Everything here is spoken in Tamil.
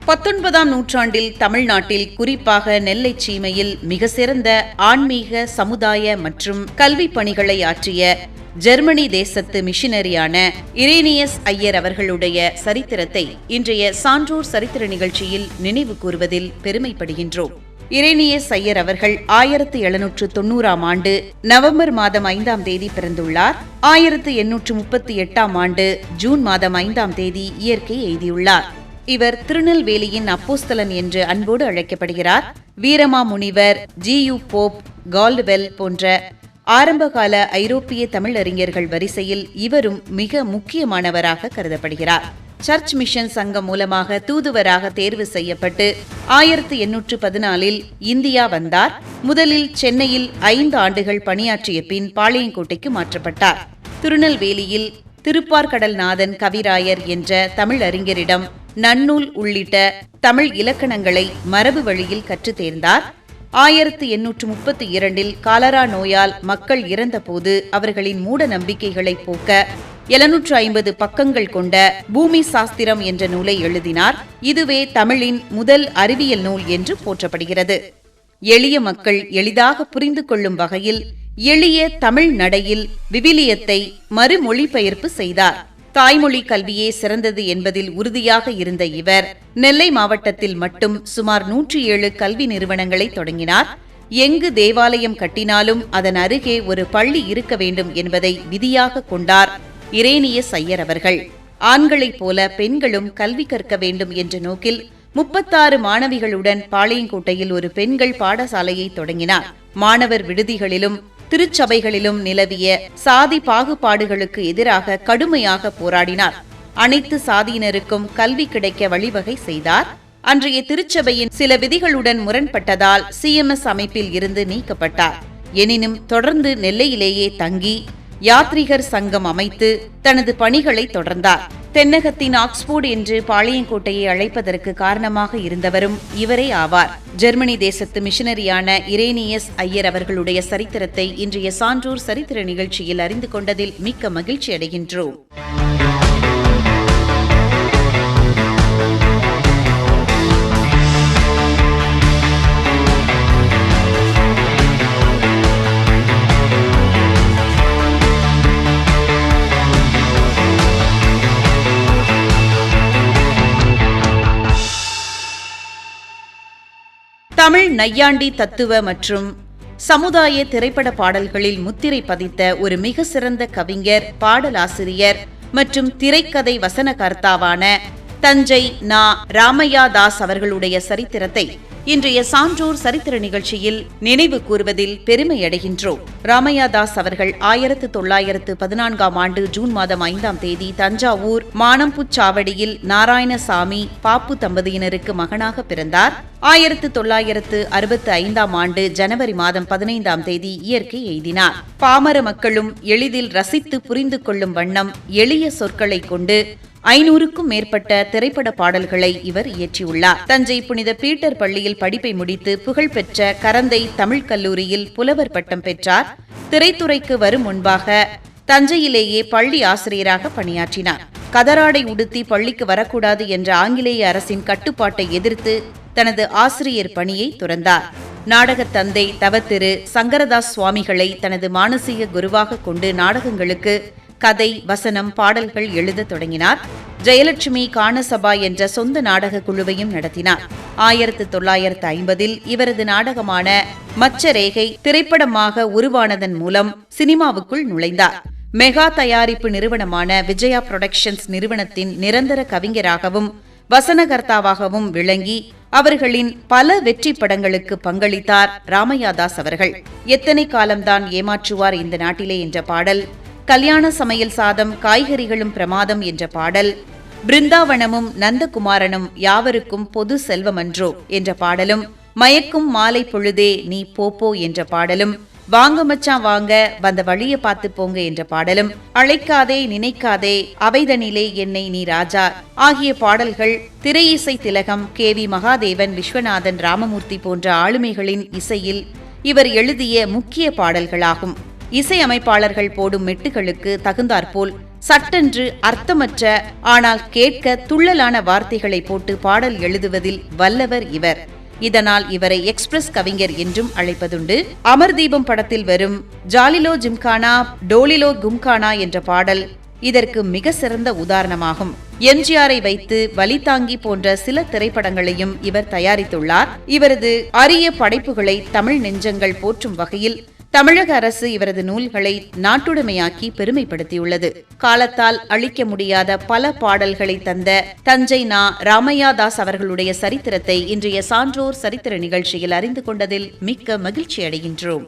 19ஆம் நூற்றாண்டில் தமிழ்நாட்டில் குறிப்பாக நெல்லை சீமையில் மிக சிறந்த ஆன்மீக சமுதாய மற்றும் கல்வி பணிகளை ஆற்றிய ஜெர்மனி தேசத்து மிஷனரியான இரேனியஸ் ஐயர் அவர்களுடைய சரித்திரத்தை இன்றைய சான்றோர் சரித்திர நிகழ்ச்சியில் நினைவு கூறுவதில் பெருமைப்படுகின்றோம். இரேனியஸ் ஐயர் அவர்கள் 1790ஆம் ஆண்டு நவம்பர் மாதம் 5ஆம் தேதி பிறந்துள்ளார். 1838ஆம் ஆண்டு ஜூன் மாதம் 5ஆம் தேதி இயற்கை எய்தியுள்ளார். இவர் திருநெல்வேலியின் அப்போஸ்தலன் என்று அன்போடு அழைக்கப்படுகிறார். வீரமா முனிவர், ஜி.யு. போப், கால்டுவெல் போன்ற ஆரம்பகால ஐரோப்பிய தமிழறிஞர்கள் வரிசையில் இவரும் மிக முக்கியமானவராக கருதப்படுகிறார். சர்ச் மிஷன் சங்கம் மூலமாக தூதுவராக தேர்வு செய்யப்பட்டு 1814இல் இந்தியா வந்தார். முதலில் சென்னையில் 5 ஆண்டுகள் பணியாற்றிய பின் பாளையங்கோட்டைக்கு மாற்றப்பட்டார். திருநெல்வேலியில் திருப்பார்கடல்நாதன் கவிராயர் என்ற தமிழறிஞரிடம் நன்னூல் உள்ளிட்ட தமிழ் இலக்கணங்களை மரபு வழியில் கற்றுத் தேர்ந்தார். 1832இல் காலரா நோயால் மக்கள் இறந்தபோது அவர்களின் மூட நம்பிக்கைகளை போக்க 750 பக்கங்கள் கொண்ட பூமி சாஸ்திரம் என்ற நூலை எழுதினார். இதுவே தமிழின் முதல் அறிவியல் நூல் என்று போற்றப்படுகிறது. எளிய மக்கள் எளிதாக புரிந்து கொள்ளும் வகையில் எளிய தமிழ் நடையில் விவிலியத்தை மறுமொழிபெயர்ப்பு செய்தார். தாய்மொழி கல்வியே சிறந்தது என்பதில் உறுதியாக இருந்த இவர் நெல்லை மாவட்டத்தில் மட்டும் சுமார் 107 கல்வி நிறுவனங்களை தொடங்கினார். எங்கு தேவாலயம் கட்டினாலும் அதன் அருகே ஒரு பள்ளி இருக்க வேண்டும் என்பதை விதியாக கொண்டார் இரேனியஸ் ஐயர் அவர்கள். ஆண்களைப் போல பெண்களும் கல்வி கற்க வேண்டும் என்ற நோக்கில் 36 மாணவிகளுடன் பாளையங்கோட்டையில் ஒரு பெண்கள் பாடசாலையை தொடங்கினார். மாணவர் விடுதிகளிலும் திருச்சபைகளிலும் நிலவிய சாதி பாகுபாடுகளுக்கு எதிராக கடுமையாக போராடினார். அனைத்து சாதியினருக்கும் கல்வி கிடைக்க வழிவகை செய்தார். அன்றைய திருச்சபையின் சில விதிகளுடன் முரண்பட்டதால் சிஎம்எஸ் அமைப்பில் இருந்து நீக்கப்பட்டார். எனினும் தொடர்ந்து நெல்லையிலேயே தங்கி யாத்ரீகர் சங்கம் அமைத்து தனது பணிகளை தொடர்ந்தார். தென்னகத்தின் ஆக்ஸ்போர்ட் என்று பாளையங்கோட்டையை அழைப்பதற்கு காரணமாக இருந்தவரும் இவரே ஆவார். ஜெர்மனி தேசத்து மிஷனரியான இரேனியஸ் ஐயர் அவர்களுடைய சரித்திரத்தை இன்றைய சான்றோர் சரித்திர நிகழ்ச்சியில் அறிந்து கொண்டதில் மிக்க மகிழ்ச்சி அடைகின்றோம். தமிழ் நையாண்டி தத்துவ மற்றும் சமுதாய திரைப்பட பாடல்களில் முத்திரை பதித்த ஒரு மிக சிறந்த கவிஞர், பாடலாசிரியர் மற்றும் திரைக்கதை வசனகர்த்தாவான தஞ்சை நா. ராமையா தாஸ் அவர்களுடைய சரித்திரத்தை இன்றைய சான்றோர் சரித்திர நிகழ்ச்சியில் நினைவு கூறுவதில் பெருமையடைகின்றோம். ராமையா தாஸ் அவர்கள் 1914ஆம் ஆண்டு ஜூன் மாதம் 5ஆம் தேதி தஞ்சாவூர் மானம்பூச்சாவடியில் நாராயணசாமி, பாப்பு தம்பதியினருக்கு மகனாக பிறந்தார். 1965ஆம் ஆண்டு ஜனவரி மாதம் 15ஆம் தேதி இயற்கை எய்தினார். பாமர மக்களும் எளிதில் ரசித்து புரிந்து கொள்ளும் வண்ணம் எளிய சொற்களை கொண்டு 500க்கும் மேற்பட்ட திரைப்பட பாடல்களை இவர் இயற்றியுள்ளார். தஞ்சை புனித பீட்டர் பள்ளியில் படிப்பை முடித்து புகழ்பெற்ற கரந்தை தமிழ் கல்லூரியில் புலவர் பட்டம் பெற்றார். திரைத்துறைக்கு வரும் முன்பாக தஞ்சையிலேயே பள்ளி ஆசிரியராக பணியாற்றினார். கதராடை உடுத்தி பள்ளிக்கு வரக்கூடாது என்ற ஆங்கிலேய அரசின் கட்டுப்பாட்டை எதிர்த்து தனது ஆசிரியர் பணியை துறந்தார். நாடகத் தந்தை தவத்திரு சங்கரதாஸ் சுவாமிகளை தனது மானசீக குருவாக கொண்டு நாடகங்களுக்கு கதை, வசனம், பாடல்கள் எழுத தொடங்கினார். ஜெயலட்சுமி காணசபா என்ற சொந்த நாடக குழுவையும் நடத்தினார். 1950இல் இவரது நாடகமான மச்சரேகை திரைப்படமாக உருவானதன் மூலம் சினிமாவுக்குள் நுழைந்தார். மெகா தயாரிப்பு நிறுவனமான விஜயா புரொடக்ஷன்ஸ் நிறுவனத்தின் நிரந்தர கவிஞராகவும் வசனகர்த்தாவாகவும் விளங்கி அவர்களின் பல வெற்றி படங்களுக்கு பங்களித்தார் ராமையாதாஸ் அவர்கள். எத்தனை காலம்தான் ஏமாற்றுவார் இந்த நாட்டிலே என்ற பாடல், கல்யாண சமையல் சாதம் காய்கறிகளும் பிரமாதம் என்ற பாடல், பிருந்தாவனமும் நந்தகுமாரனும் யாவருக்கும் பொது செல்வமன்றோ என்ற பாடலும், மயக்கும் மாலை பொழுதே நீ போப்போ என்ற பாடலும், வாங்க மச்சான் வாங்க வந்த வழிய பார்த்து போங்க என்ற பாடலும், அழைக்காதே நினைக்காதே அவைதனிலே என்னை நீ ராஜா ஆகிய பாடல்கள் திரையிசை திலகம் கே.வி. மகாதேவன், விஸ்வநாதன், ராமமூர்த்தி போன்ற ஆளுமைகளின் இசையில் இவர் எழுதிய முக்கிய பாடல்களாகும். இசையமைப்பாளர்கள் போடும் மெட்டுகளுக்கு தகுந்தாற்போல் சட்டென்று அர்த்தமற்ற ஆனால் கேட்க துள்ளலான வார்த்தைகளை போட்டு பாடல் எழுதுவதில் வல்லவர் இவர். இதனால் இவரை எக்ஸ்பிரஸ் கவிஞர் என்றும் அழைப்பதுண்டு. அமர்தீபம் படத்தில் வரும் ஜாலிலோ ஜிம்கானா டோலிலோ கும்கானா என்ற பாடல் இதற்கு மிக சிறந்த உதாரணமாகும். எம்ஜிஆரை வைத்து வலிதாங்கி போன்ற சில திரைப்படங்களையும் இவர் தயாரித்துள்ளார். இவரது அரிய படைப்புகளை தமிழ் நெஞ்சங்கள் போற்றும் வகையில் தமிழக அரசு இவரது நூல்களை நாட்டுடைமையாக்கி பெருமைப்படுத்தியுள்ளது. காலத்தால் அழிக்க முடியாத பல பாடல்களை தந்த தஞ்சை நா. ராமையாதாஸ் அவர்களுடைய சரித்திரத்தை இன்றைய சான்றோர் சரித்திர நிகழ்ச்சியில் அறிந்து கொண்டதில் மிக்க மகிழ்ச்சி அடைகின்றோம்.